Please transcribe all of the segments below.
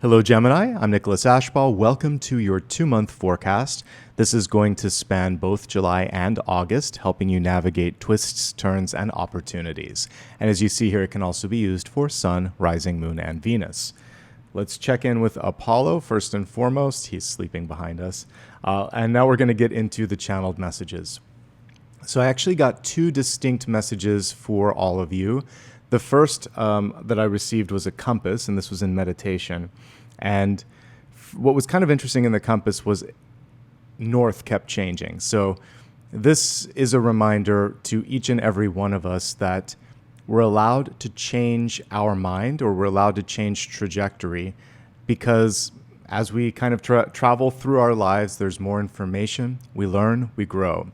Hello, Gemini. I'm Nicholas Ashbaugh. Welcome to your 2-month forecast. This is going to span both July and August, helping you navigate twists, turns, and opportunities. And as you see here, it can also be used for Sun, Rising Moon, and Venus. Let's check in with Apollo first and foremost. He's sleeping behind us. And now we're going to get into the channeled messages. So I actually got 2 distinct messages for all of you. The first that I received was a compass, and this was in meditation. And what was kind of interesting in the compass was north kept changing. So this is a reminder to each and every one of us that we're allowed to change our mind, or we're allowed to change trajectory, because as we kind of travel through our lives, there's more information, we learn, we grow.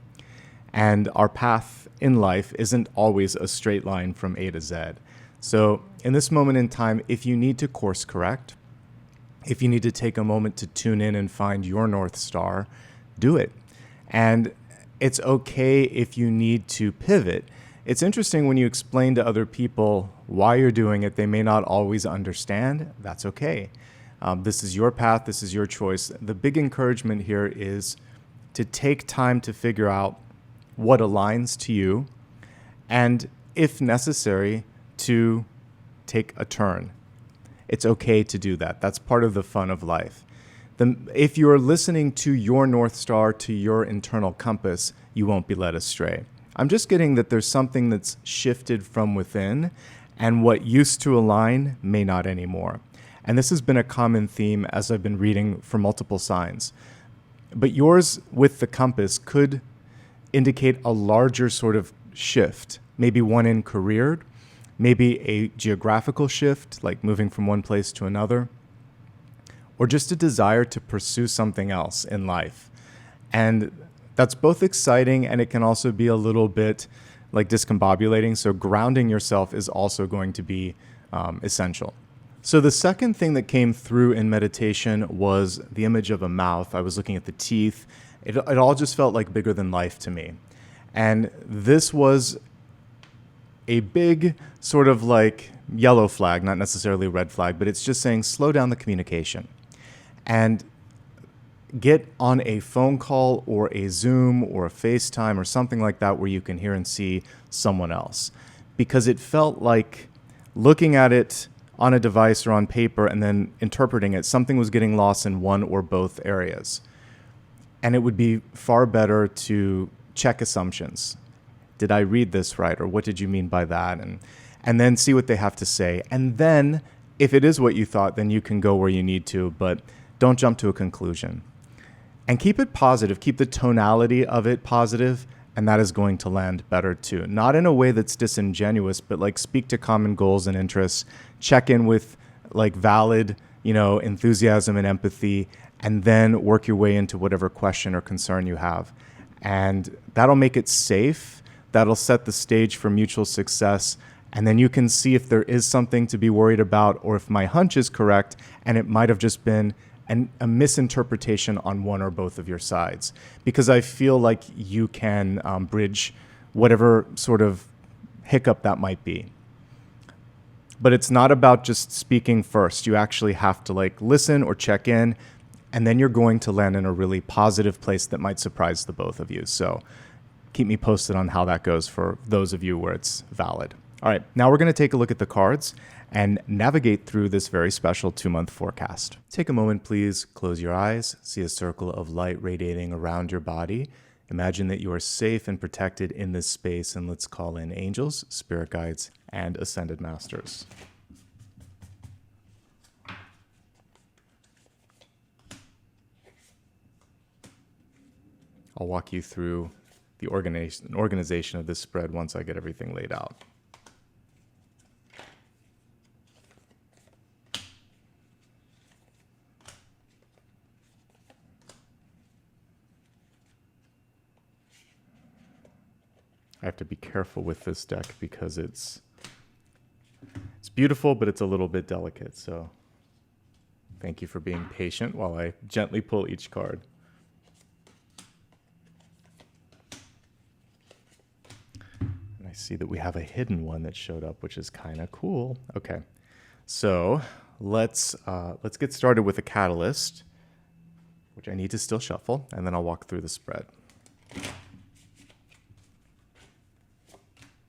And our path in life isn't always a straight line from A to Z. So in this moment in time, if you need to course correct, if you need to take a moment to tune in and find your North Star, do it. And it's okay if you need to pivot. It's interesting when you explain to other people why you're doing it, they may not always understand. That's okay. This is your path. This is your choice. The big encouragement here is to take time to figure out what aligns to you, and if necessary, to take a turn. It's okay to do that. That's part of the fun of life. If you're listening to your North Star, to your internal compass, you won't be led astray. I'm just getting that there's something that's shifted from within, and what used to align may not anymore. And this has been a common theme as I've been reading for multiple signs. But yours with the compass could indicate a larger sort of shift, maybe one in career, maybe a geographical shift, like moving from one place to another, or just a desire to pursue something else in life. And that's both exciting, and it can also be a little bit like discombobulating. So grounding yourself is also going to be essential. So the second thing that came through in meditation was the image of a mouth. I was looking at the teeth. It all just felt like bigger than life to me. And this was a big sort of like yellow flag, not necessarily red flag, but it's just saying slow down the communication and get on a phone call or a Zoom or a FaceTime or something like that where you can hear and see someone else. Because it felt like looking at it on a device or on paper and then interpreting it, something was getting lost in one or both areas. And it would be far better to check assumptions. Did I read this right? Or what did you mean by that? And then see what they have to say. And then if it is what you thought, then you can go where you need to, but don't jump to a conclusion. And keep it positive. Keep the tonality of it positive, and that is going to land better too. Not in a way that's disingenuous, but like speak to common goals and interests. Check in with like valid, enthusiasm and empathy, and then work your way into whatever question or concern you have. And that'll make it safe. That'll set the stage for mutual success. And then you can see if there is something to be worried about, or if my hunch is correct, and it might have just been a misinterpretation on one or both of your sides. Because I feel like you can bridge whatever sort of hiccup that might be. But it's not about just speaking first. You actually have to listen or check in, and then you're going to land in a really positive place that might surprise the both of you. So keep me posted on how that goes for those of you where it's valid. All right, now we're going to take a look at the cards and navigate through this very special 2-month forecast. Take a moment, please. Close your eyes. See a circle of light radiating around your body. Imagine that you are safe and protected in this space, and let's call in angels, spirit guides, and ascended masters. I'll walk you through the organization of this spread once I get everything laid out. I have to be careful with this deck because it's beautiful, but it's a little bit delicate. So thank you for being patient while I gently pull each card. I see that we have a hidden one that showed up, which is kind of cool. Okay, so let's get started with a catalyst, which I need to still shuffle, and then I'll walk through the spread.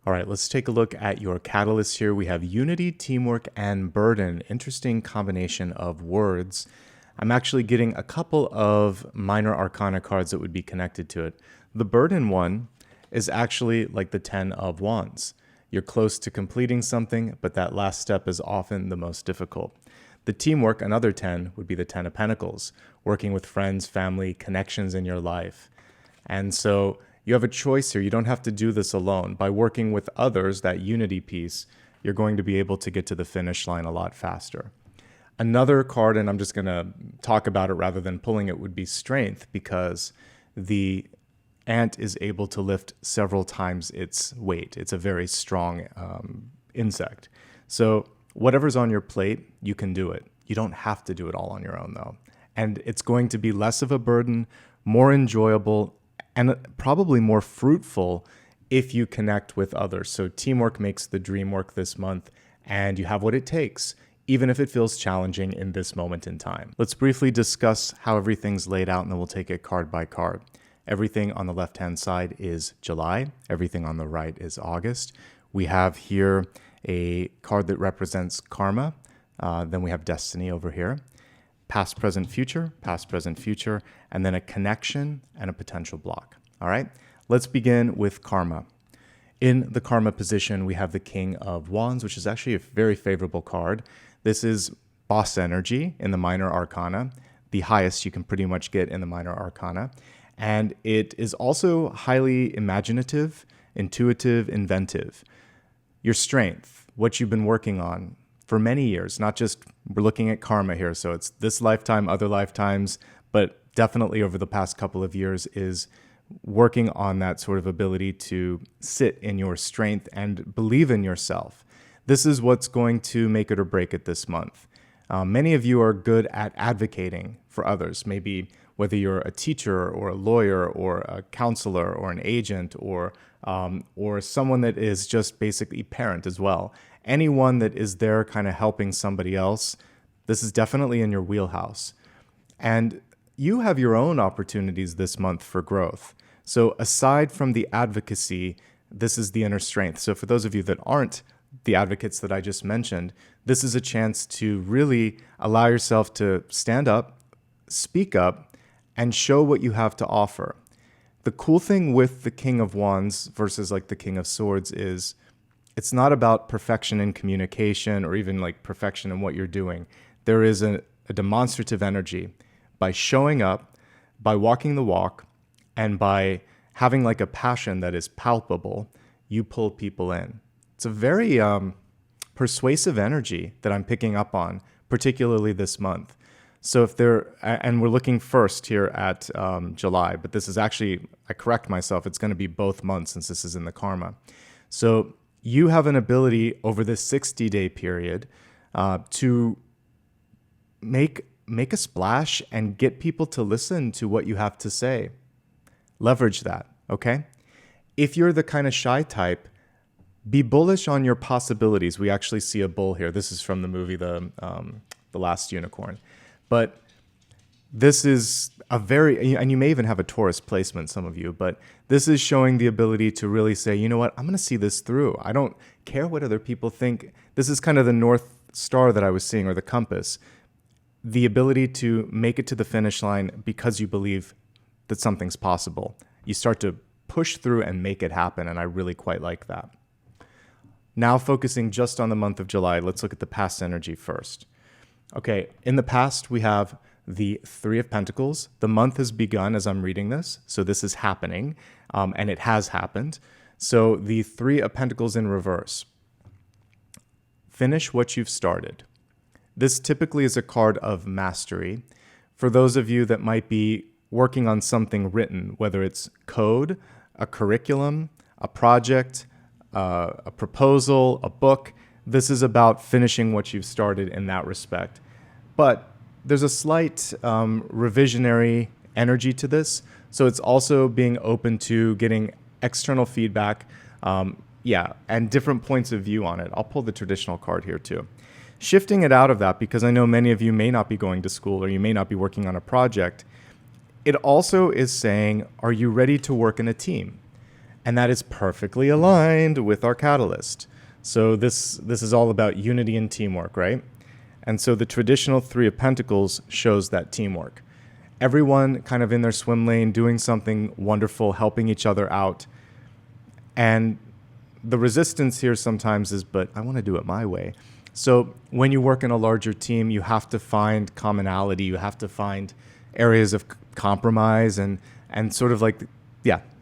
All right, let's take a look at your catalyst here. We have unity, teamwork, and burden. Interesting combination of words. I'm actually getting a couple of minor arcana cards that would be connected to it. The burden one is actually like the 10 of Wands. You're close to completing something, but that last step is often the most difficult. The teamwork, another 10, would be the 10 of Pentacles, working with friends, family, connections in your life. And so you have a choice here. You don't have to do this alone. By working with others, that unity piece, you're going to be able to get to the finish line a lot faster. Another card, and I'm just going to talk about it rather than pulling it, would be strength, because the ant is able to lift several times its weight. It's a very strong insect. So whatever's on your plate, you can do it. You don't have to do it all on your own, though. And it's going to be less of a burden, more enjoyable, and probably more fruitful if you connect with others. So teamwork makes the dream work this month, and you have what it takes, even if it feels challenging in this moment in time. Let's briefly discuss how everything's laid out, and then we'll take it card by card. Everything on the left-hand side is July. Everything on the right is August. We have here a card that represents karma. Then we have destiny over here. Past, present, future, and then a connection and a potential block. All right, let's begin with karma. In the karma position, we have the King of Wands, which is actually a very favorable card. This is boss energy in the minor arcana, the highest you can pretty much get in the minor arcana. And it is also highly imaginative, intuitive, inventive. Your strength, what you've been working on for many years, not just we're looking at karma here, so it's this lifetime, other lifetimes, but definitely over the past couple of years is working on that sort of ability to sit in your strength and believe in yourself. This is what's going to make it or break it this month. Many of you are good at advocating for others, maybe whether you're a teacher or a lawyer or a counselor or an agent or someone that is just basically parent as well. Anyone that is there kind of helping somebody else, this is definitely in your wheelhouse. And you have your own opportunities this month for growth. So aside from the advocacy, this is the inner strength. So for those of you that aren't the advocates that I just mentioned, this is a chance to really allow yourself to stand up, speak up, and show what you have to offer. The cool thing with the King of Wands versus like the King of Swords is it's not about perfection in communication or even like perfection in what you're doing. There is a demonstrative energy. By showing up, by walking the walk, and by having like a passion that is palpable, you pull people in. It's a very persuasive energy that I'm picking up on, particularly this month. So if and we're looking first here at July, but this is actually, I correct myself, it's going to be both months since this is in the karma. So you have an ability over this 60-day period to make a splash and get people to listen to what you have to say. Leverage that, okay? If you're the kind of shy type, be bullish on your possibilities. We actually see a bull here. This is from the movie The Last Unicorn. But this is and you may even have a Taurus placement, some of you, but this is showing the ability to really say, you know what, I'm going to see this through. I don't care what other people think. This is kind of the North Star that I was seeing, or the compass. The ability to make it to the finish line because you believe that something's possible. You start to push through and make it happen, and I really quite like that. Now focusing just on the month of July, let's look at the past energy first. Okay, in the past, we have the Three of Pentacles. The month has begun as I'm reading this, so this is happening, and it has happened. So the Three of Pentacles in reverse. Finish what you've started. This typically is a card of mastery. For those of you that might be working on something written, whether it's code, a curriculum, a project, a proposal, a book, this is about finishing what you've started in that respect. But there's a slight revisionary energy to this. So it's also being open to getting external feedback, and different points of view on it. I'll pull the traditional card here too. Shifting it out of that, because I know many of you may not be going to school or you may not be working on a project, it also is saying, are you ready to work in a team? And that is perfectly aligned with our catalyst. So this is all about unity and teamwork, right? And so the traditional Three of Pentacles shows that teamwork. Everyone kind of in their swim lane, doing something wonderful, helping each other out. And the resistance here sometimes is, but I want to do it my way. So when you work in a larger team, you have to find commonality. You have to find areas of compromise and sort of like,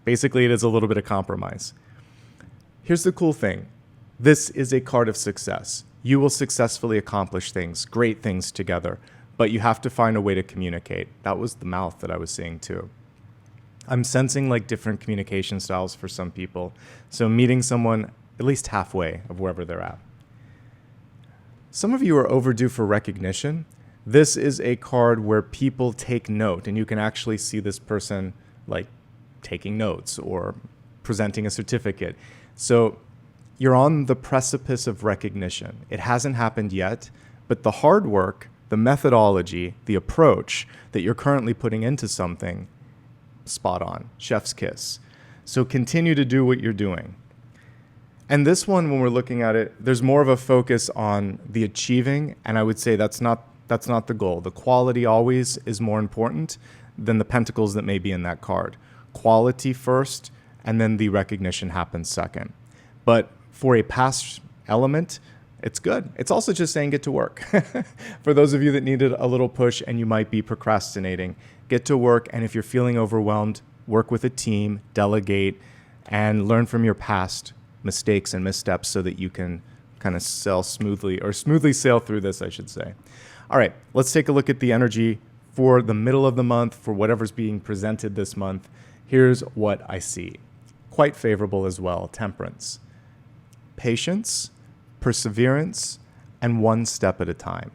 basically it is a little bit of compromise. Here's the cool thing. This is a card of success. You will successfully accomplish things, great things together, but you have to find a way to communicate. That was the mouth that I was seeing too. I'm sensing like different communication styles for some people. So meeting someone at least halfway of wherever they're at. Some of you are overdue for recognition. This is a card where people take note, and you can actually see this person like taking notes or presenting a certificate. So you're on the precipice of recognition. It hasn't happened yet, but the hard work, the methodology, the approach that you're currently putting into something, spot on, chef's kiss. So continue to do what you're doing. And this one, when we're looking at it, there's more of a focus on the achieving, and I would say that's not the goal. The quality always is more important than the pentacles that may be in that card. Quality first, and then the recognition happens second. But for a past element, it's good. It's also just saying get to work. For those of you that needed a little push and you might be procrastinating, get to work. And if you're feeling overwhelmed, work with a team, delegate, and learn from your past mistakes and missteps so that you can kind of smoothly sail through this, I should say. All right, let's take a look at the energy for the middle of the month, for whatever's being presented this month. Here's what I see. Quite favorable as well. Temperance, patience, perseverance, and one step at a time.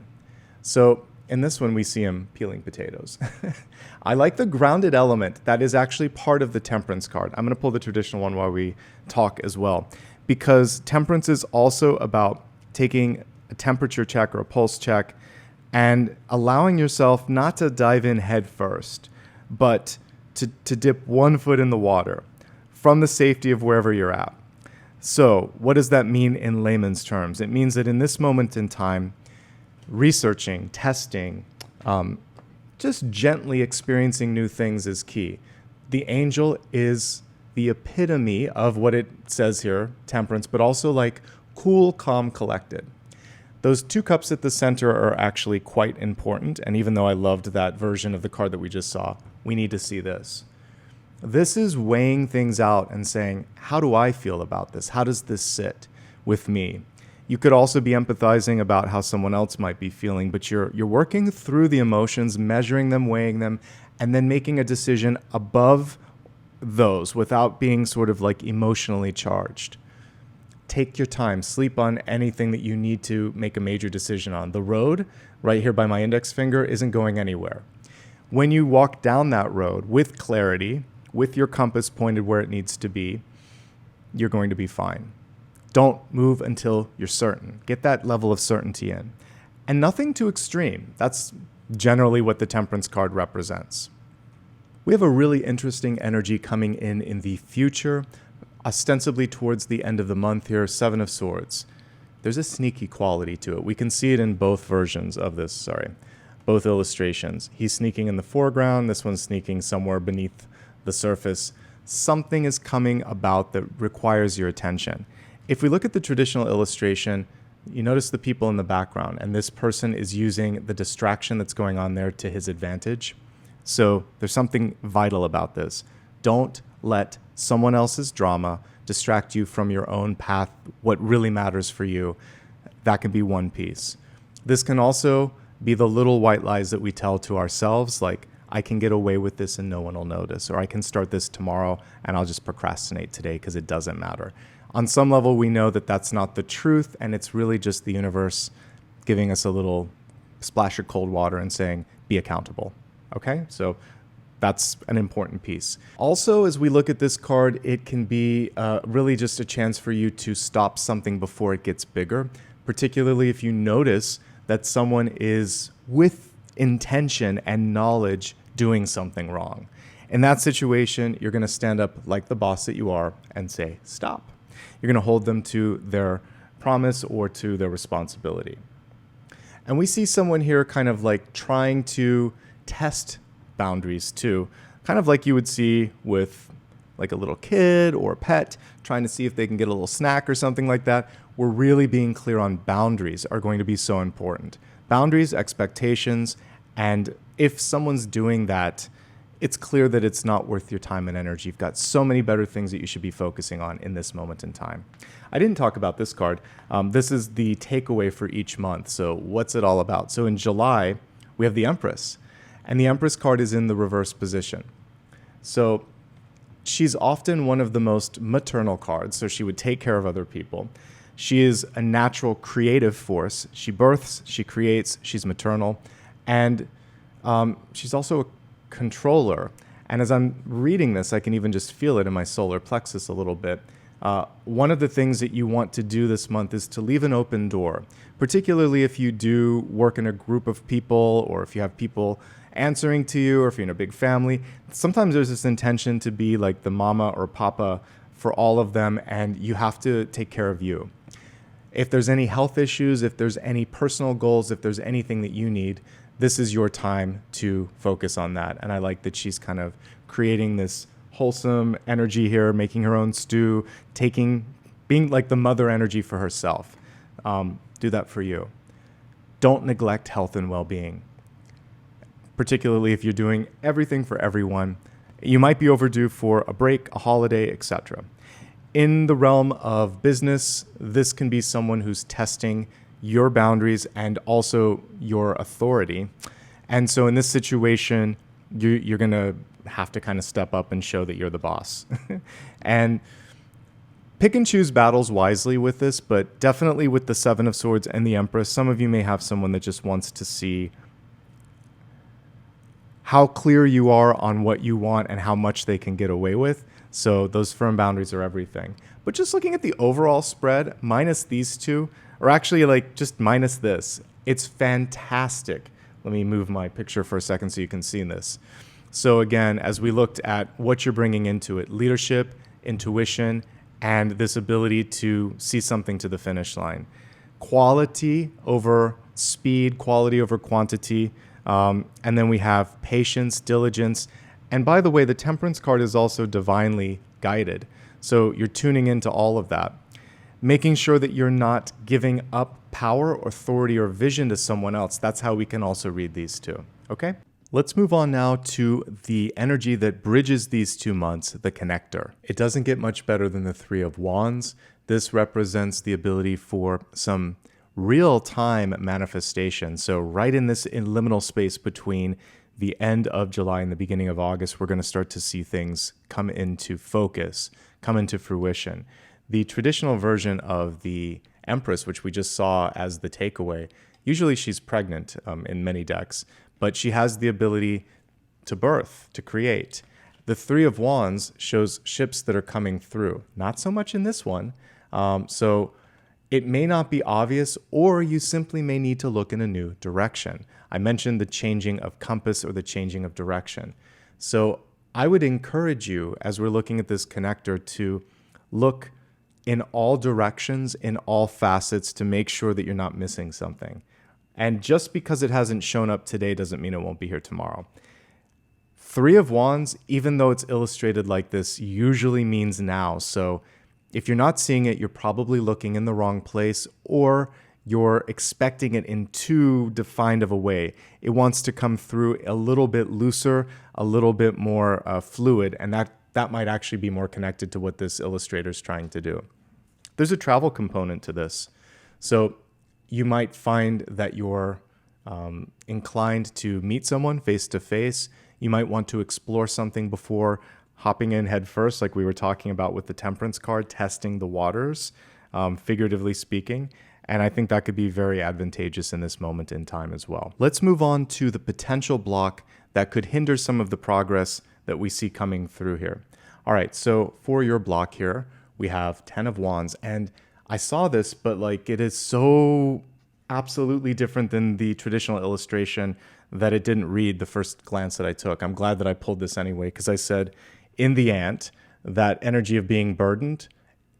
So in this one, we see him peeling potatoes. I like the grounded element. That is actually part of the temperance card. I'm going to pull the traditional one while we talk as well, because temperance is also about taking a temperature check or a pulse check and allowing yourself not to dive in head first, but to dip one foot in the water from the safety of wherever you're at. So what does that mean in layman's terms? It means that in this moment in time, researching, testing, just gently experiencing new things is key. The angel is the epitome of what it says here, temperance, but also like cool, calm, collected. Those two cups at the center are actually quite important. And even though I loved that version of the card that we just saw, we need to see this. This is weighing things out and saying, how do I feel about this? How does this sit with me? You could also be empathizing about how someone else might be feeling, but you're working through the emotions, measuring them, weighing them, and then making a decision above those without being sort of like emotionally charged. Take your time, sleep on anything that you need to make a major decision on. The road, right here by my index finger, isn't going anywhere. When you walk down that road with clarity, with your compass pointed where it needs to be, you're going to be fine. Don't move until you're certain. Get that level of certainty in. And nothing too extreme. That's generally what the Temperance card represents. We have a really interesting energy coming in the future, ostensibly towards the end of the month here, Seven of Swords. There's a sneaky quality to it. We can see it in both versions of this, both illustrations. He's sneaking in the foreground. This one's sneaking somewhere beneath the surface. Something is coming about that requires your attention. If we look at the traditional illustration, you notice the people in the background, and this person is using the distraction that's going on there to his advantage. So there's something vital about this. Don't let someone else's drama distract you from your own path, what really matters for you. That can be one piece. This can also be the little white lies that we tell to ourselves, like, I can get away with this and no one will notice, or I can start this tomorrow and I'll just procrastinate today because it doesn't matter. On some level, we know that that's not the truth, and it's really just the universe giving us a little splash of cold water and saying, be accountable. Okay? So that's an important piece. Also, as we look at this card, it can be really just a chance for you to stop something before it gets bigger. particularly if you notice that someone is with intention and knowledge doing something wrong. In that situation, you're going to stand up like the boss that you are and say, stop. You're going to hold them to their promise or to their responsibility. And we see someone here kind of like trying to test boundaries too, kind of like you would see with like a little kid or a pet trying to see if they can get a little snack or something like that. We're really being clear on boundaries are going to be so important. Boundaries, expectations, and if someone's doing that, it's clear that it's not worth your time and energy. You've got so many better things that you should be focusing on in this moment in time. I didn't talk about this card. This is the takeaway for each month. So what's it all about? So in July, we have the Empress, and the Empress card is in the reverse position. So she's often one of the most maternal cards, so she would take care of other people. She is a natural creative force. She births, she creates, she's maternal, and she's also a controller. And as I'm reading this, I can even just feel it in my solar plexus a little bit. One of the things that you want to do this month is to leave an open door, particularly if you do work in a group of people or if you have people answering to you or if you're in a big family. Sometimes there's this intention to be like the mama or papa for all of them, and you have to take care of you. If there's any health issues, if there's any personal goals, if there's anything that you need, this is your time to focus on that. And I like that she's kind of creating this wholesome energy here, making her own stew, being like the mother energy for herself. Do that for you. Don't neglect health and well-being, particularly if you're doing everything for everyone. You might be overdue for a break, a holiday, etc. In the realm of business, this can be someone who's testing your boundaries and also your authority. And so in this situation, you're going to have to kind of step up and show that you're the boss. And pick and choose battles wisely with this, but definitely with the Seven of Swords and the Empress, some of you may have someone that just wants to see how clear you are on what you want and how much they can get away with. So those firm boundaries are everything. But just looking at the overall spread, minus these two, or actually like just minus this, it's fantastic. Let me move my picture for a second so you can see this. So again, as we looked at what you're bringing into it, leadership, intuition, and this ability to see something to the finish line. Quality over speed, quality over quantity. And then we have patience, diligence. And by the way, the Temperance card is also divinely guided. So you're tuning into all of that. Making sure that you're not giving up power, authority, or vision to someone else. That's how we can also read these two. Okay? Let's move on now to the energy that bridges these 2 months, the connector. It doesn't get much better than the Three of Wands. This represents the ability for some real-time manifestation. So right in this liminal space between the end of July and the beginning of August, we're going to start to see things come into focus, come into fruition. The traditional version of the Empress, which we just saw as the takeaway, usually she's pregnant in many decks, but she has the ability to birth, to create. The Three of Wands shows ships that are coming through. Not so much in this one. So it may not be obvious, or you simply may need to look in a new direction. I mentioned the changing of compass or the changing of direction. So I would encourage you, as we're looking at this connector, to look in all directions, in all facets, to make sure that you're not missing something. And just because it hasn't shown up today doesn't mean it won't be here tomorrow. Three of Wands, even though it's illustrated like this, usually means now. So if you're not seeing it, you're probably looking in the wrong place, or you're expecting it in too defined of a way. It wants to come through a little bit looser, a little bit more fluid, and that might actually be more connected to what this illustrator is trying to do. There's a travel component to this. So you might find that you're inclined to meet someone face to face. You might want to explore something before hopping in head first, like we were talking about with the Temperance card, testing the waters, figuratively speaking. And I think that could be very advantageous in this moment in time as well. Let's move on to the potential block that could hinder some of the progress that we see coming through here. All right, so for your block here, we have 10 of Wands. And I saw this, but like it is so absolutely different than the traditional illustration that it didn't read the first glance that I took. I'm glad that I pulled this anyway, because I said in the ant, that energy of being burdened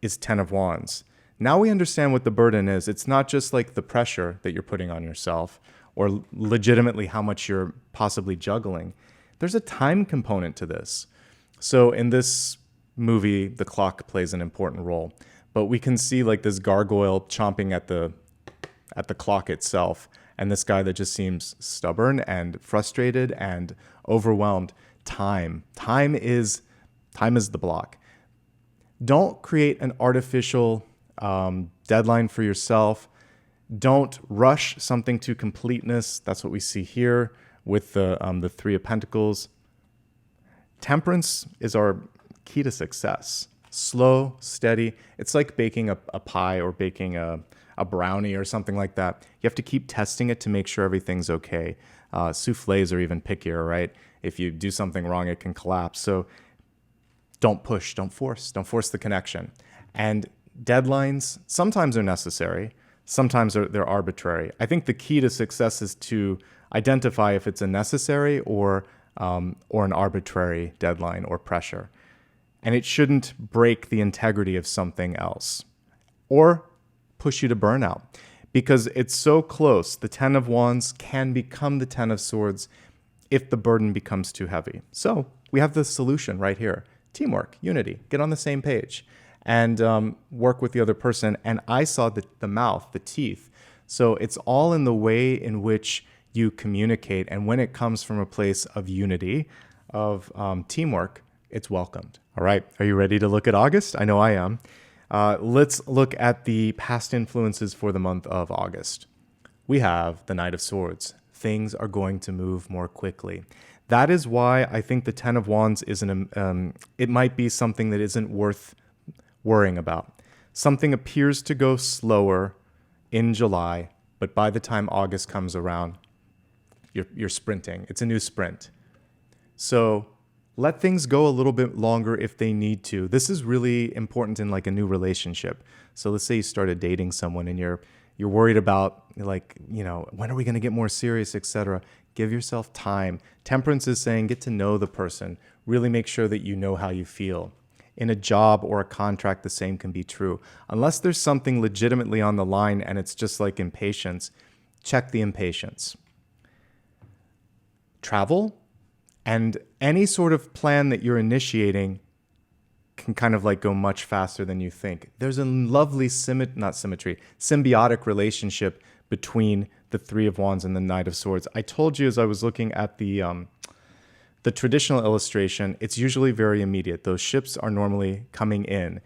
is 10 of Wands. Now we understand what the burden is. It's not just like the pressure that you're putting on yourself or legitimately how much you're possibly juggling. There's a time component to this. So in this movie, the clock plays an important role, but we can see like this gargoyle chomping at the clock itself, and this guy that just seems stubborn and frustrated and overwhelmed. Time is the block. Don't create an artificial deadline for yourself. Don't rush something to completeness. That's what we see here with the Three of Pentacles. Temperance is our key to success. Slow, steady. It's like baking a pie or baking a brownie or something like that. You have to keep testing it to make sure everything's okay. Souffles are even pickier, right? If you do something wrong, it can collapse. So don't push, don't force the connection. And deadlines sometimes are necessary, sometimes they're arbitrary. I think the key to success is to identify if it's a necessary or an arbitrary deadline or pressure. And it shouldn't break the integrity of something else or push you to burnout, because it's so close. The 10 of Wands can become the 10 of Swords if the burden becomes too heavy. So we have the solution right here. Teamwork, unity, get on the same page and work with the other person. And I saw the mouth, the teeth. So it's all in the way in which you communicate. And when it comes from a place of unity, of teamwork, it's welcomed. All right, are you ready to look at August? I know I am. Let's look at the past influences for the month of August. We have the Knight of Swords. Things are going to move more quickly. That is why I think the 10 of Wands it might be something that isn't worth worrying about. Something appears to go slower in July, but by the time August comes around, you're sprinting. It's a new sprint. So let things go a little bit longer if they need to. This is really important in like a new relationship. So let's say you started dating someone and you're worried about like, when are we going to get more serious, etc. Give yourself time. Temperance is saying get to know the person. Really make sure that you know how you feel. In a job or a contract, the same can be true. Unless there's something legitimately on the line and it's just like impatience, check the impatience. Travel and any sort of plan that you're initiating can kind of like go much faster than you think. There's a lovely symbiotic relationship between the Three of Wands and the Knight of Swords. I told you as I was looking at the traditional illustration, it's usually very immediate. Those ships are normally coming in.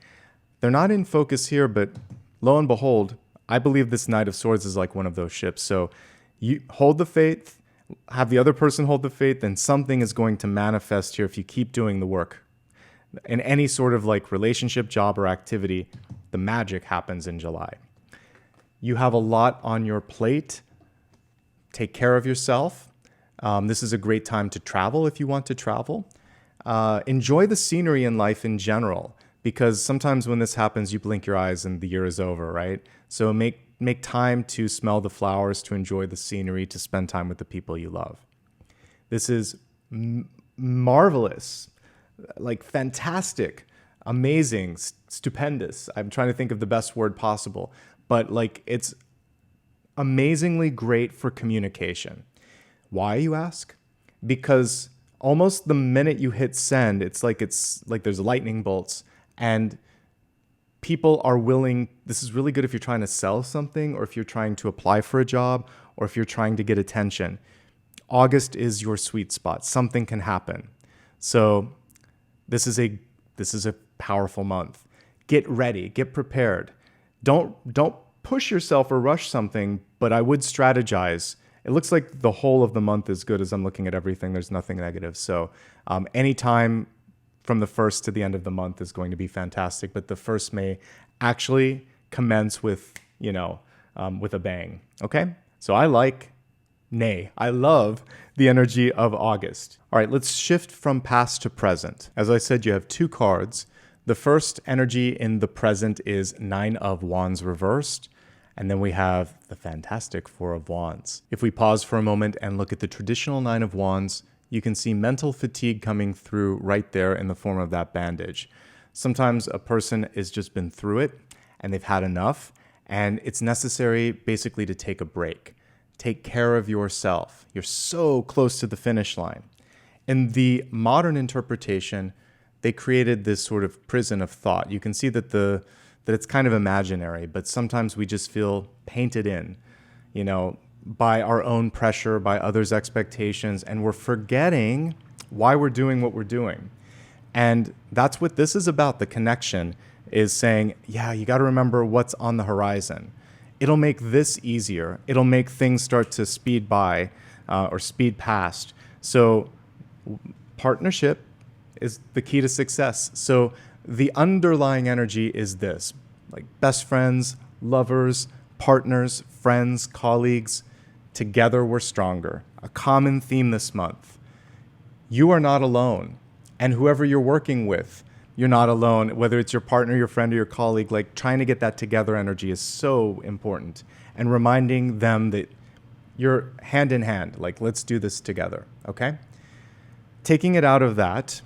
They're not in focus here, but lo and behold, I believe this Knight of Swords is like one of those ships. So you hold the faith, have the other person hold the faith, and something is going to manifest here if you keep doing the work. In any sort of like relationship, job, or activity, the magic happens in July. You have a lot on your plate. Take care of yourself. This is a great time to travel if you want to travel. Enjoy the scenery in life in general, because sometimes when this happens, you blink your eyes and the year is over, right? So make time to smell the flowers, to enjoy the scenery, to spend time with the people you love. This is marvelous, like fantastic, amazing, stupendous. I'm trying to think of the best word possible, but like it's amazingly great for communication. Why, you ask? Because almost the minute you hit send, it's like there's lightning bolts and people are willing. This is really good if you're trying to sell something or if you're trying to apply for a job or if you're trying to get attention. August is your sweet spot. Something can happen. So this is a powerful month. Get ready, get prepared. Don't push yourself or rush something, but I would strategize. It looks like the whole of the month is good as I'm looking at everything. There's nothing negative. So anytime from the 1st to the end of the month is going to be fantastic, but the 1st may actually commence with a bang. Okay? So I love the energy of August. All right, let's shift from past to present. As I said, you have 2 cards. The first energy in the present is Nine of Wands reversed. And then we have the fantastic Four of Wands. If we pause for a moment and look at the traditional Nine of Wands, you can see mental fatigue coming through right there in the form of that bandage. Sometimes a person has just been through it and they've had enough, and it's necessary basically to take a break. Take care of yourself. You're so close to the finish line. In the modern interpretation, they created this sort of prison of thought. You can see that it's kind of imaginary, but sometimes we just feel painted in, by our own pressure, by others' expectations, and we're forgetting why we're doing what we're doing. And that's what this is about. The connection is saying, yeah, you got to remember what's on the horizon. It'll make this easier. It'll make things start to speed by or speed past. So partnership is the key to success. So the underlying energy is this, like best friends, lovers, partners, friends, colleagues. Together we're stronger. A common theme this month. You are not alone. And whoever you're working with, you're not alone. Whether it's your partner, your friend, or your colleague, like trying to get that together energy is so important. And reminding them that you're hand in hand, like let's do this together, okay? Taking it out of that,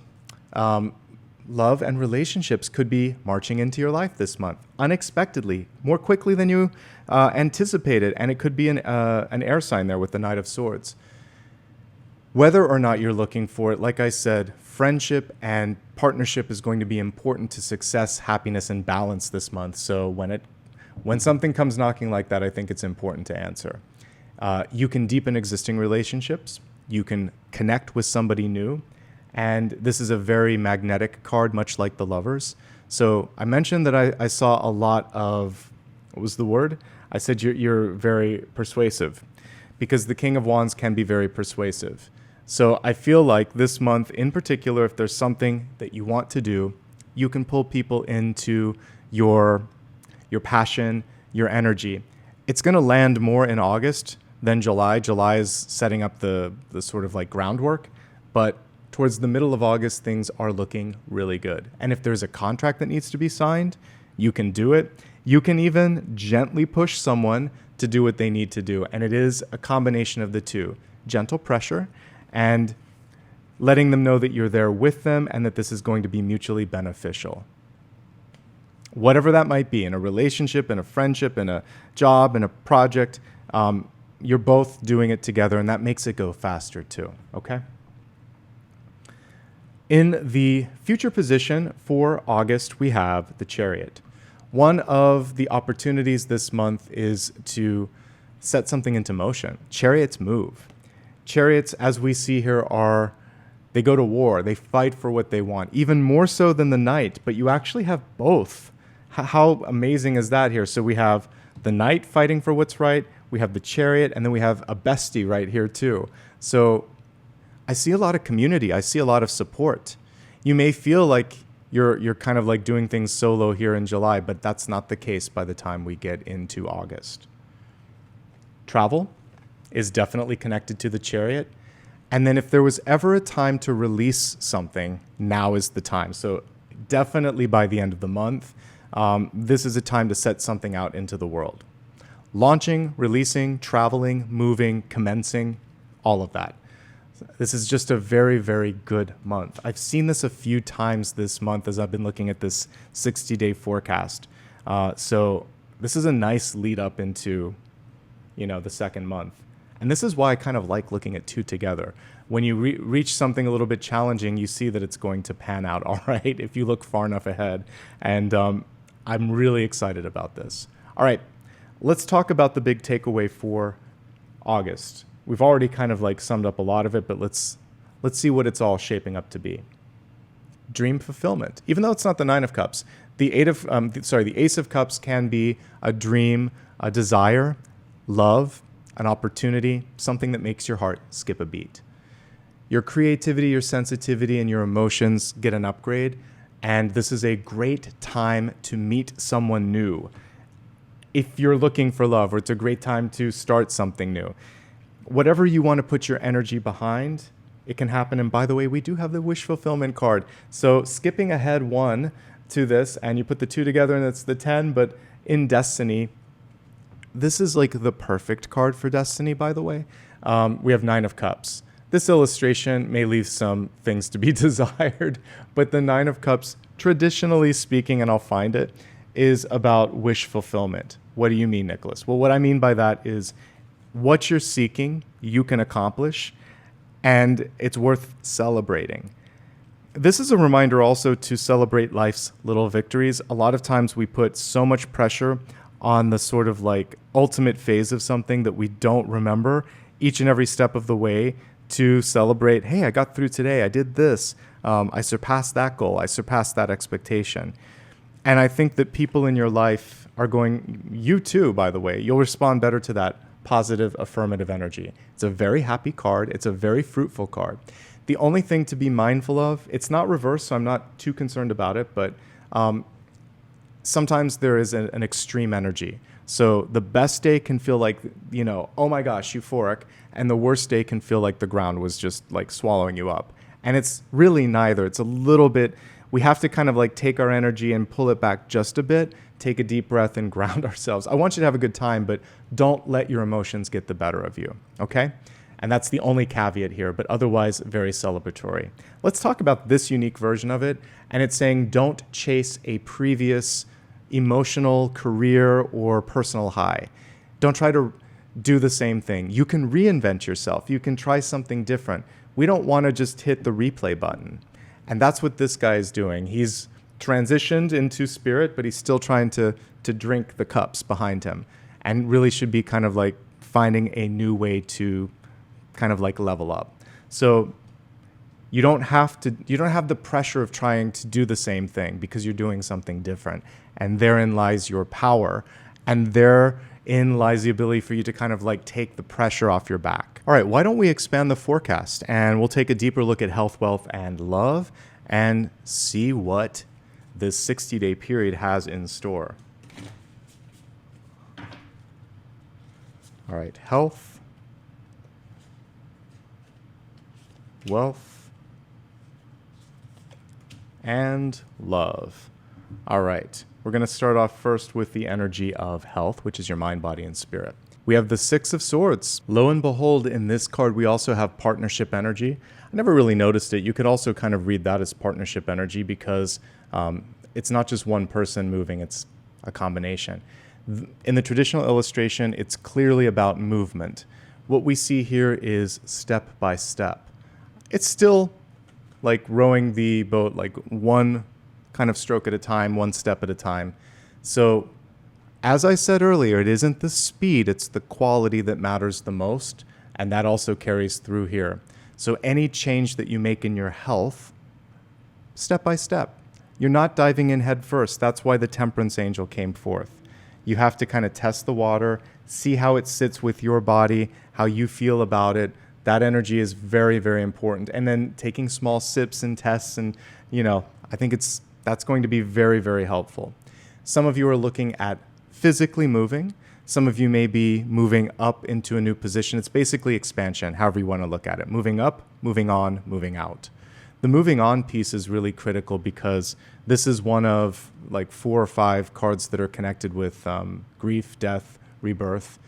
love and relationships could be marching into your life this month unexpectedly, more quickly than you anticipated, and it could be an air sign there with the Knight of Swords. Whether or not you're looking for it, like I said, friendship and partnership is going to be important to success, happiness, and balance this month. So when something comes knocking like that, I think it's important to answer. You can deepen existing relationships. You can connect with somebody new. And this is a very magnetic card, much like the Lovers. So I mentioned that I saw a lot of, what was the word? I said you're very persuasive, because the King of Wands can be very persuasive. So I feel like this month in particular, if there's something that you want to do, you can pull people into your passion, your energy. It's going to land more in August than July. July is setting up the sort of like groundwork, but towards the middle of August, things are looking really good. And if there's a contract that needs to be signed, you can do it. You can even gently push someone to do what they need to do. And it is a combination of the two, gentle pressure and letting them know that you're there with them and that this is going to be mutually beneficial. Whatever that might be, in a relationship, in a friendship, in a job, in a project, you're both doing it together, and that makes it go faster too, okay? In the future position for August, we have the Chariot. One of the opportunities this month is to set something into motion. Chariots move. Chariots, as we see here, they go to war. They fight for what they want, even more so than the Knight, but you actually have both. How amazing is that here? So we have the Knight fighting for what's right, we have the Chariot, and then we have a bestie right here too. So I see a lot of community. I see a lot of support. You may feel like you're kind of like doing things solo here in July, but that's not the case by the time we get into August. Travel is definitely connected to the Chariot. And then if there was ever a time to release something, now is the time. So definitely by the end of the month, this is a time to set something out into the world. Launching, releasing, traveling, moving, commencing, all of that. This is just a very, very good month. I've seen this a few times this month as I've been looking at this 60-day forecast. So this is a nice lead up into, the second month. And this is why I kind of like looking at two together. When you reach something a little bit challenging, you see that it's going to pan out all right if you look far enough ahead. And I'm really excited about this. All right, let's talk about the big takeaway for August. We've already kind of like summed up a lot of it, but let's see what it's all shaping up to be. Dream fulfillment. Even though it's not the Nine of Cups, the Ace of Cups can be a dream, a desire, love, an opportunity, something that makes your heart skip a beat. Your creativity, your sensitivity, and your emotions get an upgrade, and this is a great time to meet someone new. If you're looking for love, or it's a great time to start something new. Whatever you want to put your energy behind, it can happen. And by the way, we do have the wish fulfillment card. So skipping ahead one to this, and you put the 2 together and it's the 10. But in Destiny, this is like the perfect card for Destiny, by the way. We have 9 of Cups. This illustration may leave some things to be desired, but the 9 of Cups, traditionally speaking, and I'll find it, is about wish fulfillment. What do you mean, Nicholas? Well, what I mean by that is what you're seeking, you can accomplish, and it's worth celebrating. This is a reminder also to celebrate life's little victories. A lot of times we put so much pressure on the sort of like ultimate phase of something that we don't remember each and every step of the way to celebrate, hey, I got through today, I did this, I surpassed that goal, I surpassed that expectation. And I think that people in your life are going, you too, by the way, you'll respond better to that positive, affirmative energy. It's a very happy card. It's a very fruitful card. The only thing to be mindful of, it's not reversed, so I'm not too concerned about it, but sometimes there is an extreme energy. So the best day can feel like, oh my gosh, euphoric, and the worst day can feel like the ground was just like swallowing you up. And it's really neither. It's a little bit, we have to kind of like take our energy and pull it back just a bit, take a deep breath and ground ourselves. I want you to have a good time, but don't let your emotions get the better of you, okay? And that's the only caveat here, but otherwise very celebratory. Let's talk about this unique version of it. And it's saying don't chase a previous emotional, career, or personal high. Don't try to do the same thing. You can reinvent yourself. You can try something different. We don't want to just hit the replay button. And that's what this guy is doing. He's transitioned into spirit, but he's still trying to drink the cups behind him, and really should be kind of like finding a new way to kind of like level up. So you don't have the pressure of trying to do the same thing because you're doing something different. And therein lies your power. And therein lies the ability for you to kind of like take the pressure off your back. All right, why don't we expand the forecast and we'll take a deeper look at health, wealth, and love and see what this 60-day period has in store. All right, health, wealth, and love. All right, we're going to start off first with the energy of health, which is your mind, body, and spirit. We have the 6 of Swords. Lo and behold, in this card, we also have partnership energy. I never really noticed it. You could also kind of read that as partnership energy because it's not just one person moving, it's a combination. In the traditional illustration, it's clearly about movement. What we see here is step by step. It's still like rowing the boat, like one kind of stroke at a time, one step at a time. So as I said earlier, it isn't the speed, it's the quality that matters the most. And that also carries through here. So any change that you make in your health, step by step. You're not diving in head first. That's why the temperance angel came forth. You have to kind of test the water, see how it sits with your body, how you feel about it. That energy is very, very important. And then taking small sips and tests and, I think that's going to be very, very helpful. Some of you are looking at physically moving. Some of you may be moving up into a new position. It's basically expansion, however you want to look at it. Moving up, moving on, moving out. The moving on piece is really critical because this is one of like 4 or 5 cards that are connected with grief, death, rebirth.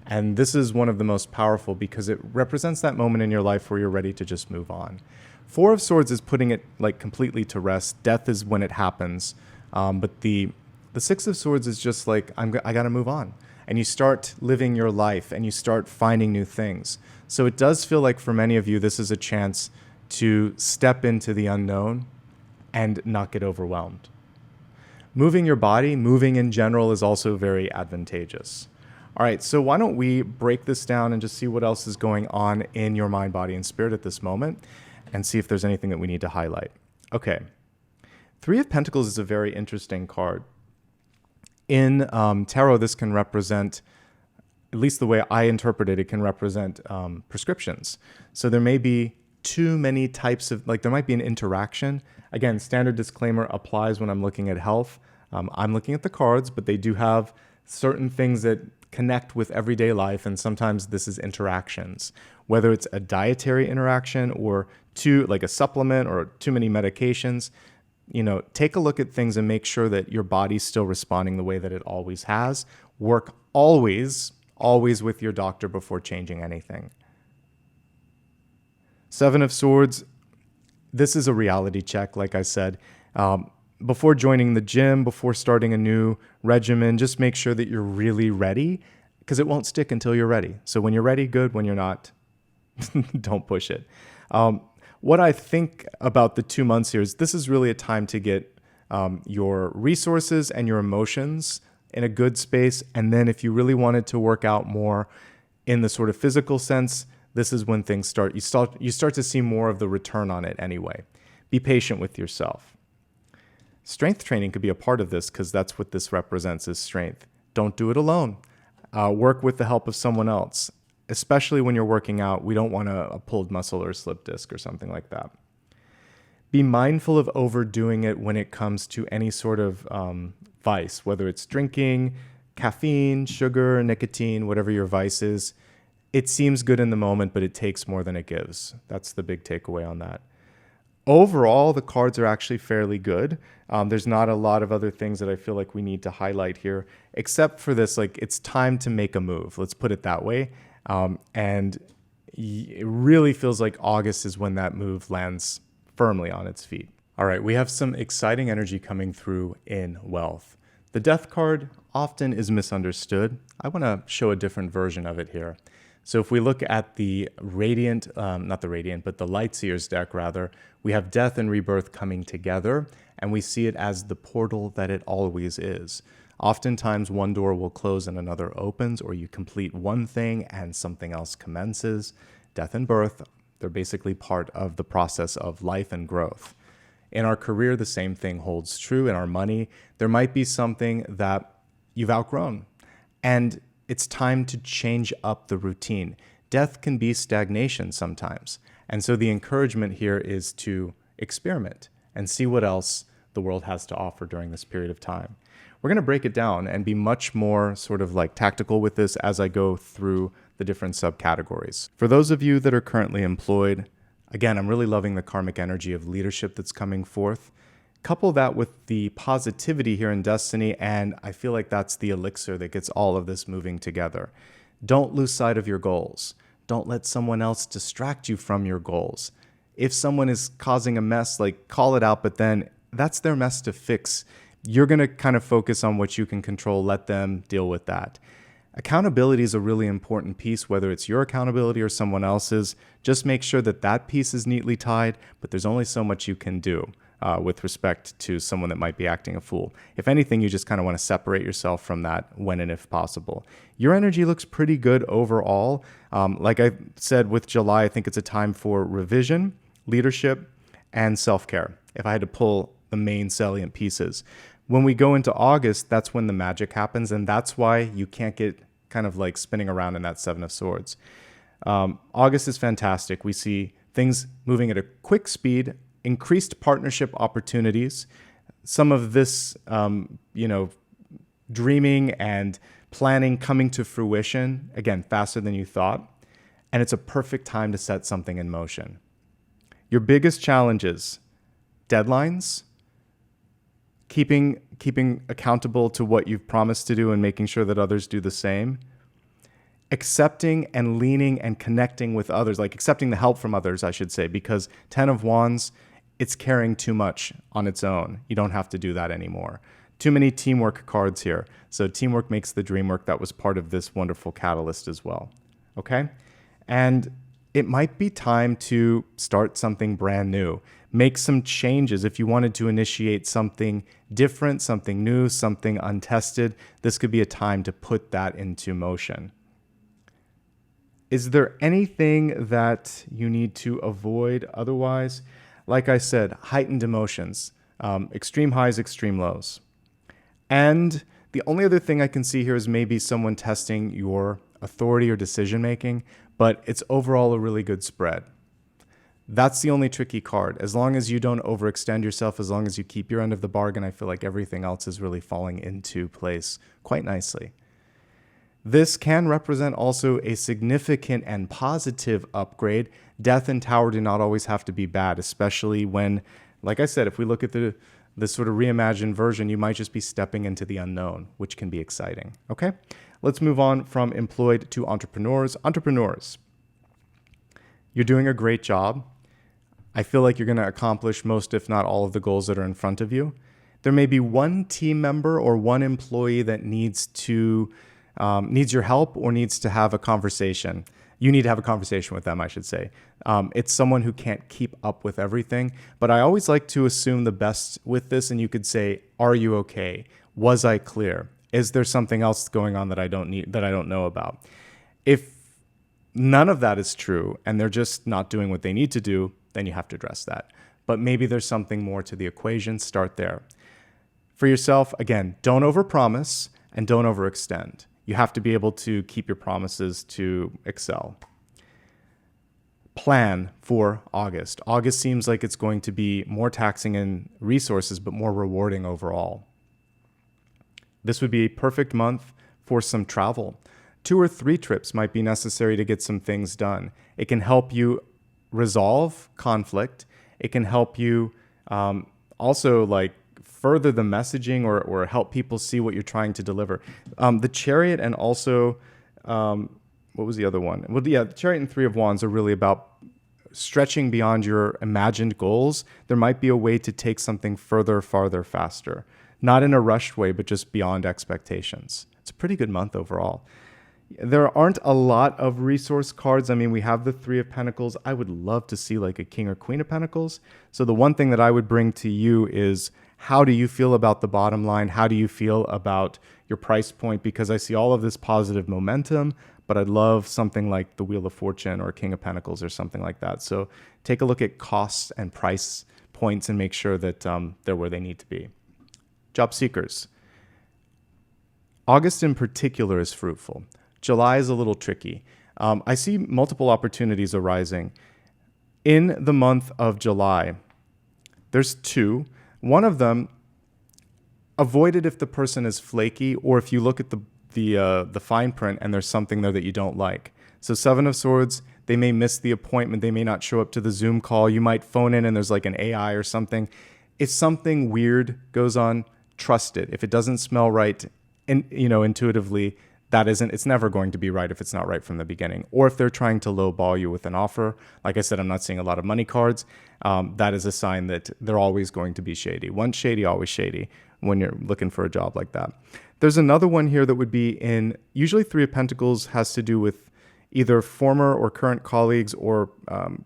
And this is one of the most powerful because it represents that moment in your life where you're ready to just move on. 4 of Swords is putting it like completely to rest. Death is when it happens. But the 6 of Swords is just like, I got to move on. And you start living your life and you start finding new things. So it does feel like for many of you, this is a chance to step into the unknown and not get overwhelmed. Moving your body, moving in general, is also very advantageous. All right, so why don't we break this down and just see what else is going on in your mind, body, and spirit at this moment and see if there's anything that we need to highlight. Okay, 3 of Pentacles is a very interesting card. In tarot, this can represent, at least the way I interpret it, it can represent prescriptions. So there may be too many types of, like there might be an interaction. Again, standard disclaimer applies when I'm looking at health. I'm looking at the cards, but they do have certain things that connect with everyday life, and sometimes this is interactions. Whether it's a dietary interaction or like a supplement or too many medications, take a look at things and make sure that your body's still responding the way that it always has. Work always with your doctor before changing anything. Seven of Swords, this is a reality check, like I said. Before joining the gym, before starting a new regimen, just make sure that you're really ready, because it won't stick until you're ready. So when you're ready, good. When you're not, don't push it. What I think about the 2 months here is this is really a time to get your resources and your emotions in a good space. And then if you really wanted to work out more in the sort of physical sense, this is when things start. You start to see more of the return on it anyway. Be patient with yourself. Strength training could be a part of this, because that's what this represents, is strength. Don't do it alone. Work with the help of someone else. Especially when you're working out, we don't want a pulled muscle or a slip disc or something like that. Be mindful of overdoing it when it comes to any sort of vice, whether it's drinking, caffeine, sugar, nicotine, whatever your vice is. It seems good in the moment, but it takes more than it gives. That's the big takeaway on that. Overall, the cards are actually fairly good. There's not a lot of other things that I feel like we need to highlight here, except for this, like, it's time to make a move. Let's put it that way. And it really feels like August is when that move lands firmly on its feet. All right, we have some exciting energy coming through in wealth. The Death card often is misunderstood. I want to show a different version of it here. So if we look at the Radiant, not the Radiant, but the Lightseer's deck rather, we have death and rebirth coming together, and we see it as the portal that it always is. Oftentimes, one door will close and another opens, or you complete one thing and something else commences. Death and birth, they're basically part of the process of life and growth. In our career, the same thing holds true. In our money, there might be something that you've outgrown, and it's time to change up the routine. Death can be stagnation sometimes. And so the encouragement here is to experiment and see what else the world has to offer during this period of time. We're going to break it down and be much more sort of like tactical with this as I go through the different subcategories. For those of you that are currently employed, again, I'm really loving the karmic energy of leadership that's coming forth. Couple that with the positivity here in Destiny, and I feel like that's the elixir that gets all of this moving together. Don't lose sight of your goals. Don't let someone else distract you from your goals. If someone is causing a mess, like, call it out, but then that's their mess to fix. You're going to kind of focus on what you can control, let them deal with that. Accountability is a really important piece, whether it's your accountability or someone else's. Just make sure that that piece is neatly tied, but there's only so much you can do with respect to someone that might be acting a fool. If anything, you just kind of want to separate yourself from that when and if possible. Your energy looks pretty good overall. Like I said, with July, I think it's a time for revision, leadership, and self-care, if I had to pull the main salient pieces. When we go into August, that's when the magic happens, and that's why you can't get kind of like spinning around in that Seven of Swords. August is fantastic. We see things moving at a quick speed, increased partnership opportunities, some of this, dreaming and planning coming to fruition, again, faster than you thought, and it's a perfect time to set something in motion. Your biggest challenges: deadlines, keeping accountable to what you've promised to do and making sure that others do the same, accepting and leaning and connecting with others, like accepting the help from others, I should say, because 10 of Wands, it's carrying too much on its own. You don't have to do that anymore. Too many teamwork cards here. So teamwork makes the dream work. That was part of this wonderful catalyst as well. Okay? And it might be time to start something brand new. Make some changes. If you wanted to initiate something different, something new, something untested, this could be a time to put that into motion. Is there anything that you need to avoid otherwise? Like I said, heightened emotions, extreme highs, extreme lows. And the only other thing I can see here is maybe someone testing your authority or decision making, but it's overall a really good spread. That's the only tricky card. As long as you don't overextend yourself, as long as you keep your end of the bargain, I feel like everything else is really falling into place quite nicely. This can represent also a significant and positive upgrade. Death and Tower do not always have to be bad, especially when, like I said, if we look at the this sort of reimagined version, you might just be stepping into the unknown, which can be exciting. Okay, let's move on from employed to entrepreneurs. Entrepreneurs, you're doing a great job. I feel like you're going to accomplish most, if not all, of the goals that are in front of you. There may be one team member or one employee that needs your help or needs to have a conversation. You need to have a conversation with them, I should say. It's someone who can't keep up with everything, but I always like to assume the best with this, and you could say, are you okay? Was I clear? Is there something else going on that I don't know about? If none of that is true and they're just not doing what they need to do, then you have to address that. But maybe there's something more to the equation. Start there. For yourself, again, don't overpromise and don't overextend. You have to be able to keep your promises to excel. Plan for August. August seems like it's going to be more taxing in resources, but more rewarding overall. This would be a perfect month for some travel. 2 or 3 trips might be necessary to get some things done. It can help you resolve conflict. It can help you also further the messaging or help people see what you're trying to deliver. The Chariot and also, what was the other one? Well, yeah, the Chariot and 3 of Wands are really about stretching beyond your imagined goals. There might be a way to take something further, farther, faster. Not in a rushed way, but just beyond expectations. It's a pretty good month overall. There aren't a lot of resource cards. I mean, we have the 3 of Pentacles. I would love to see like a King or Queen of Pentacles. So the one thing that I would bring to you is, how do you feel about the bottom line? How do you feel about your price point? Because I see all of this positive momentum, but I'd love something like the Wheel of Fortune or King of Pentacles or something like that. So take a look at costs and price points and make sure that they're where they need to be. Job seekers. August in particular is fruitful. July is a little tricky. I see multiple opportunities arising. In the month of July, there's 2. One of them, avoid it if the person is flaky or if you look at the fine print and there's something there that you don't like. So 7 of Swords, they may miss the appointment. They may not show up to the Zoom call. You might phone in and there's like an AI or something. If something weird goes on, trust it. If it doesn't smell right, intuitively, it's never going to be right if it's not right from the beginning. Or if they're trying to lowball you with an offer, like I said, I'm not seeing a lot of money cards. That is a sign that they're always going to be shady. Once shady, always shady when you're looking for a job like that. There's another one here that would be usually 3 of Pentacles has to do with either former or current colleagues or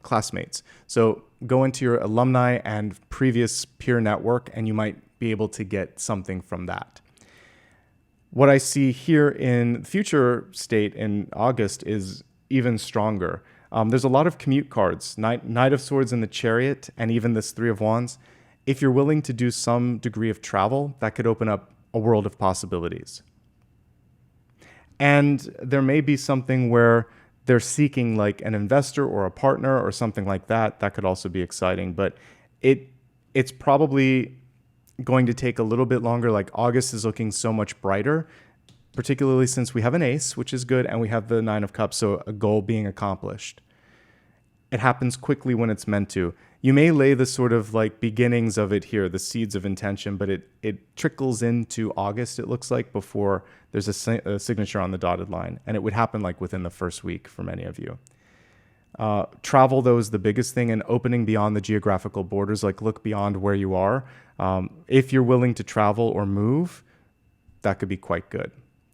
classmates. So go into your alumni and previous peer network and you might be able to get something from that. What I see here in future state in August is even stronger. There's a lot of commute cards, Knight of Swords in the Chariot, and even this 3 of Wands. If you're willing to do some degree of travel, that could open up a world of possibilities. And there may be something where they're seeking like an investor or a partner or something like that. That could also be exciting, but it's probably going to take a little bit longer. Like August is looking so much brighter, particularly since we have an ace, which is good, and we have the 9 of Cups, so a goal being accomplished. It happens quickly when it's meant to. You may lay the sort of like beginnings of it here, the seeds of intention, but it trickles into August, it looks like, before there's a signature on the dotted line, and it would happen like within the first week for many of you. Travel, though, is the biggest thing, and opening beyond the geographical borders, like look beyond where you are. If you're willing to travel or move, that could be quite good.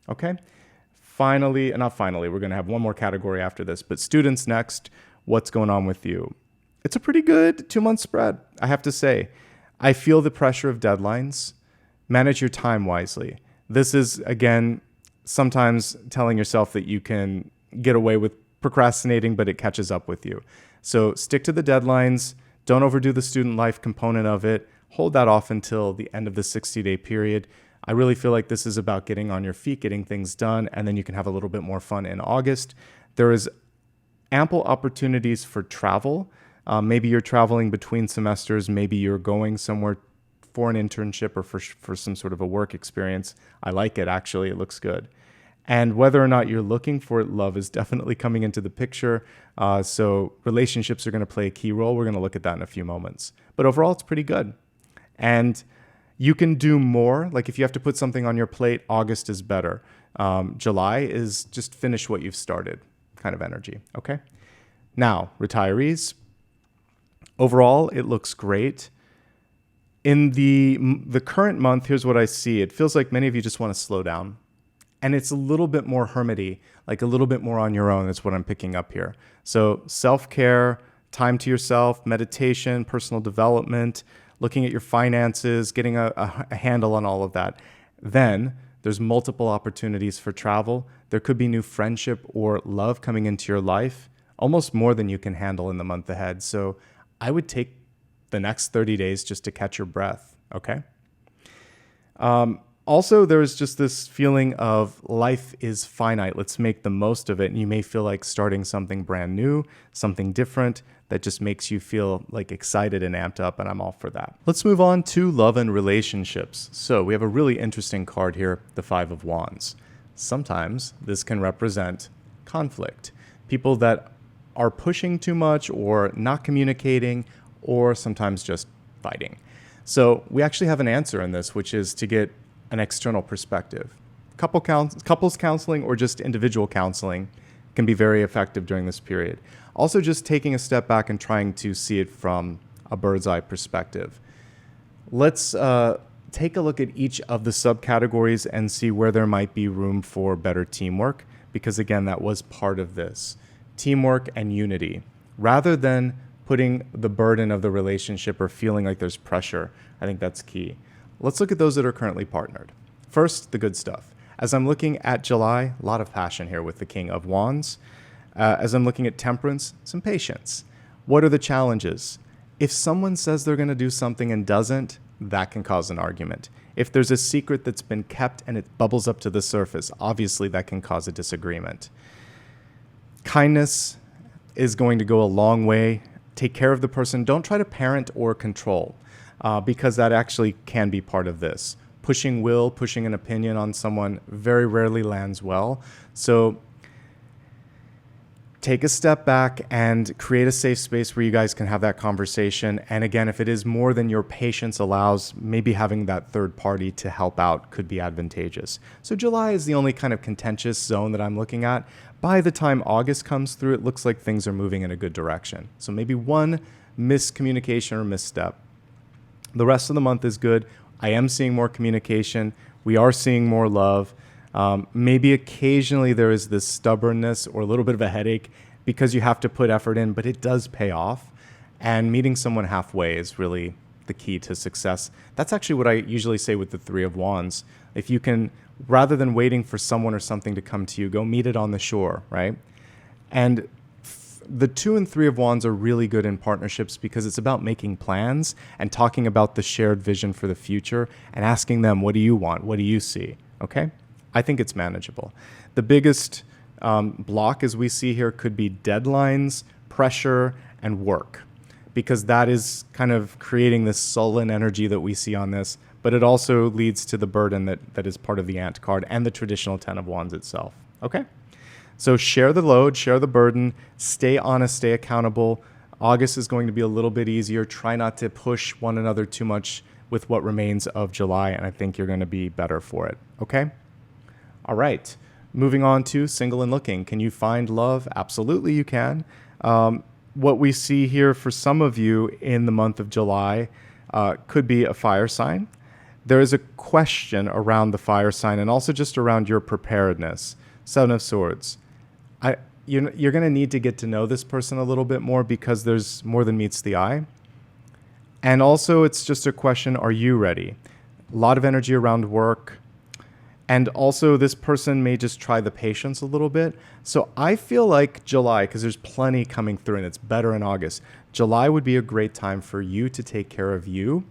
Okay? Finally, not finally, we're going to have one more category after this, but students next. What's going on with you? It's a pretty good 2-month spread, I have to say. I feel the pressure of deadlines. Manage your time wisely. This is, again, sometimes telling yourself that you can get away with procrastinating, but it catches up with you. So stick to the deadlines. Don't overdo the student life component of it. Hold that off until the end of the 60-day period. I really feel like this is about getting on your feet, getting things done, and then you can have a little bit more fun in August. There is ample opportunities for travel. Maybe you're traveling between semesters. Maybe you're going somewhere for an internship or for some sort of a work experience. I like it, actually. It looks good. And whether or not you're looking for it, love is definitely coming into the picture. So relationships are going to play a key role. We're going to look at that in a few moments. But overall, it's pretty good. And You can do more. Like if you have to put something on your plate, August is better. July is just finish what you've started kind of energy. Okay. Now, retirees, overall, it looks great. In the current month, here's what I see. It feels like many of you just want to slow down. And it's a little bit more hermity, like a little bit more on your own. That's what I'm picking up here. So self-care, time to yourself, meditation, personal development, looking at your finances, getting a handle on all of that. Then there's multiple opportunities for travel. There could be new friendship or love coming into your life, almost more than you can handle in the month ahead. So I would take the next 30 days just to catch your breath, okay? Also, there's just this feeling of life is finite. Let's make the most of it. And you may feel like starting something brand new, something different that just makes you feel like excited and amped up, and I'm all for that. Let's move on to love and relationships. So we have a really interesting card here, the Five of Wands. Sometimes this can represent conflict. People that are pushing too much or not communicating, or sometimes just fighting. So we actually have an answer in this, which is to get an external perspective. Couples counseling or just individual counseling can be very effective during this period. Also, just taking a step back and trying to see it from a bird's eye perspective. Let's take a look at each of the subcategories and see where there might be room for better teamwork, because again, that was part of this. Teamwork and unity. Rather than putting the burden of the relationship or feeling like there's pressure, I think that's key. Let's look at those that are currently partnered. First, the good stuff. As I'm looking at July, a lot of passion here with the King of Wands. As I'm looking at Temperance, some patience. What are the challenges? If someone says they're going to do something and doesn't, that can cause an argument. If there's a secret that's been kept and it bubbles up to the surface, obviously that can cause a disagreement. Kindness is going to go a long way. Take care of the person. Don't try to parent or control. Because that actually can be part of this. Pushing will, pushing an opinion on someone very rarely lands well. So take a step back and create a safe space where you guys can have that conversation. And again, if it is more than your patience allows, maybe having that third party to help out could be advantageous. So July is the only kind of contentious zone that I'm looking at. By the time August comes through, it looks like things are moving in a good direction. So maybe one miscommunication or misstep. The rest of the month is good. I am seeing more communication. We are seeing more love. Maybe occasionally there is this stubbornness or a little bit of a headache because you have to put effort in, but it does pay off. And meeting someone halfway is really the key to success. That's actually what I usually say with the Three of Wands. If you can, rather than waiting for someone or something to come to you, go meet it on the shore, right? And the Two and Three of Wands are really good in partnerships because it's about making plans and talking about the shared vision for the future and asking them, what do you want? What do you see? Okay? I think it's manageable. The biggest block, as we see here, could be deadlines, pressure, and work, because that is kind of creating this sullen energy that we see on this, but it also leads to the burden that is part of the Ant card and the traditional Ten of Wands itself. Okay? So share the load, share the burden, stay honest, stay accountable. August is going to be a little bit easier. Try not to push one another too much with what remains of July, and I think you're going to be better for it. Okay? All right. Moving on to single and looking. Can you find love? Absolutely you can. What we see here for some of you in the month of July could be a fire sign. There is a question around the fire sign and also just around your preparedness. Seven of Swords. You're going to need to get to know this person a little bit more because there's more than meets the eye. And also it's just a question, are you ready? A lot of energy around work. And also this person may just try the patience a little bit. So I feel like July, because there's plenty coming through and it's better in August, July would be a great time for you to take care of you.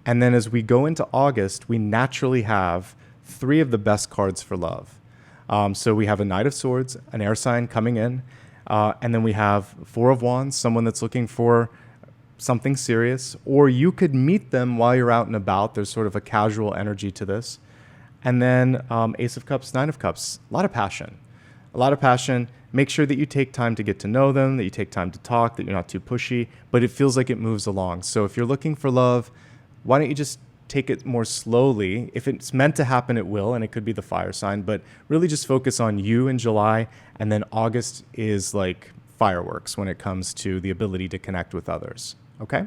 And then as we go into August, we naturally have three of the best cards for love. So we have a Knight of Swords, an air sign coming in, and then we have Four of Wands, someone that's looking for something serious, or you could meet them while you're out and about. There's sort of a casual energy to this. And then Ace of Cups, Nine of Cups, a lot of passion. A lot of passion. Make sure that you take time to get to know them, that you take time to talk, that you're not too pushy, but it feels like it moves along. So if you're looking for love, why don't you just take it more slowly. If it's meant to happen, it will, and it could be the fire sign, but really just focus on you in July, and then August is like fireworks when it comes to the ability to connect with others, okay?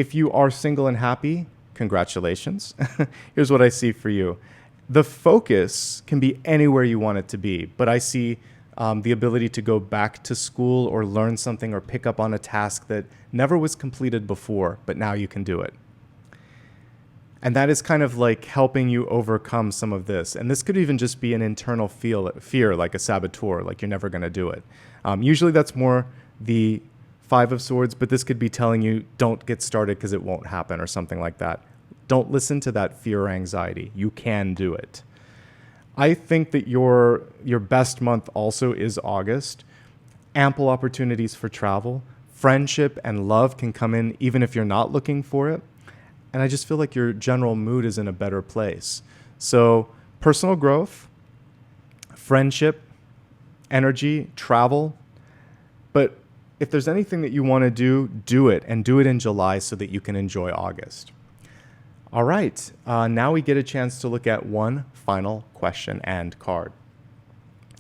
If you are single and happy, congratulations. Here's what I see for you. The focus can be anywhere you want it to be, but I see the ability to go back to school or learn something or pick up on a task that never was completed before, but now you can do it. And that is kind of like helping you overcome some of this. And this could even just be an internal fear, like a saboteur, like you're never going to do it. Usually that's more the Five of Swords, but this could be telling you don't get started because it won't happen or something like that. Don't listen to that fear or anxiety. You can do it. I think that your best month also is August. Ample opportunities for travel. Friendship and love can come in even if you're not looking for it. And I just feel like your general mood is in a better place. So personal growth, friendship, energy, travel. But if there's anything that you want to do, do it. And do it in July so that you can enjoy August. All right, now we get a chance to look at one final question and card.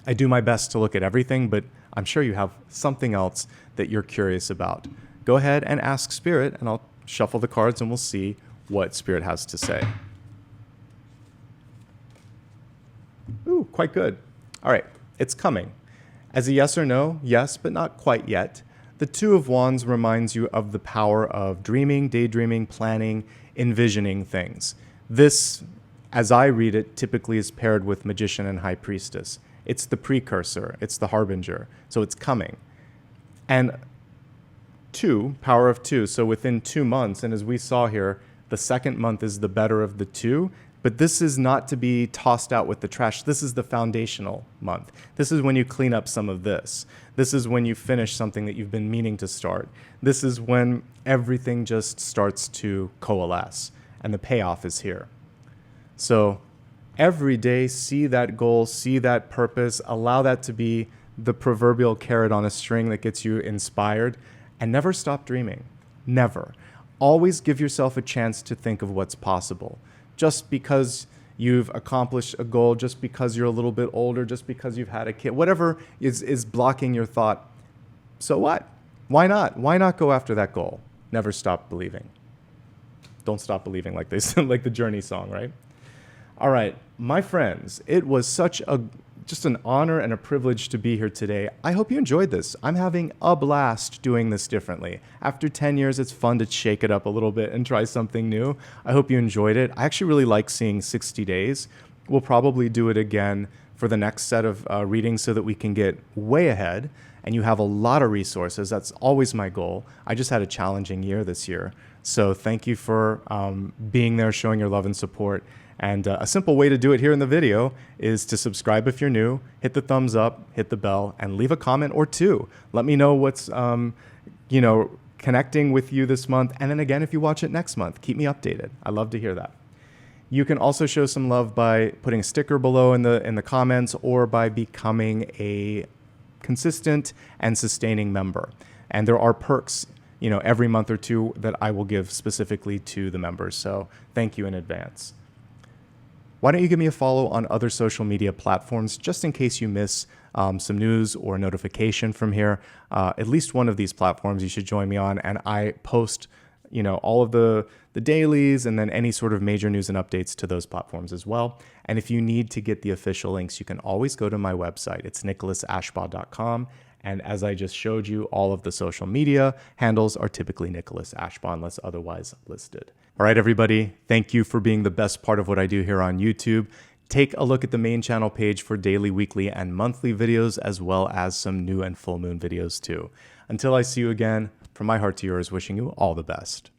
I do my best to look at everything, but I'm sure you have something else that you're curious about. Go ahead and ask Spirit, and I'll shuffle the cards and we'll see what Spirit has to say. Ooh, quite good. All right, it's coming. As a yes or no, yes, but not quite yet. The Two of Wands reminds you of the power of dreaming, daydreaming, planning, envisioning things. This, as I read it, typically is paired with Magician and High Priestess. It's the precursor. It's the harbinger. So it's coming. And two, power of two. So within 2 months, and as we saw here, the second month is the better of the two. But this is not to be tossed out with the trash. This is the foundational month. This is when you clean up some of this. This is when you finish something that you've been meaning to start. This is when everything just starts to coalesce, and the payoff is here. So every day, see that goal, see that purpose, allow that to be the proverbial carrot on a string that gets you inspired, and never stop dreaming. Never. Always give yourself a chance to think of what's possible. Just because you've accomplished a goal, just because you're a little bit older, just because you've had a kid, whatever is blocking your thought, so what? Why not? Why not go after that goal? Never stop believing. Don't stop believing, like they said, like the Journey song, right? All right, my friends, it was just an honor and a privilege to be here today. I hope you enjoyed this. I'm having a blast doing this differently. After 10 years, it's fun to shake it up a little bit and try something new. I hope you enjoyed it. I actually really like seeing 60 days. We'll probably do it again for the next set of readings so that we can get way ahead and you have a lot of resources. That's always my goal. I just had a challenging year this year. So thank you for being there, showing your love and support. And a simple way to do it here in the video is to subscribe if you're new, hit the thumbs up, hit the bell, and leave a comment or two. Let me know what's connecting with you this month. And then again, if you watch it next month, keep me updated. I love to hear that. You can also show some love by putting a sticker below in the comments or by becoming a consistent and sustaining member. And there are perks, every month or two that I will give specifically to the members. So thank you in advance. Why don't you give me a follow on other social media platforms just in case you miss some news or notification from here. At least one of these platforms you should join me on, and I post all of the dailies and then any sort of major news and updates to those platforms as well. And if you need to get the official links, you can always go to my website. It's nicholasashbaugh.com. And as I just showed you, all of the social media handles are typically Nicholas Ashbaugh unless otherwise listed. All right, everybody, thank you for being the best part of what I do here on YouTube. Take a look at the main channel page for daily, weekly, and monthly videos, as well as some new and full moon videos too. Until I see you again, from my heart to yours, wishing you all the best.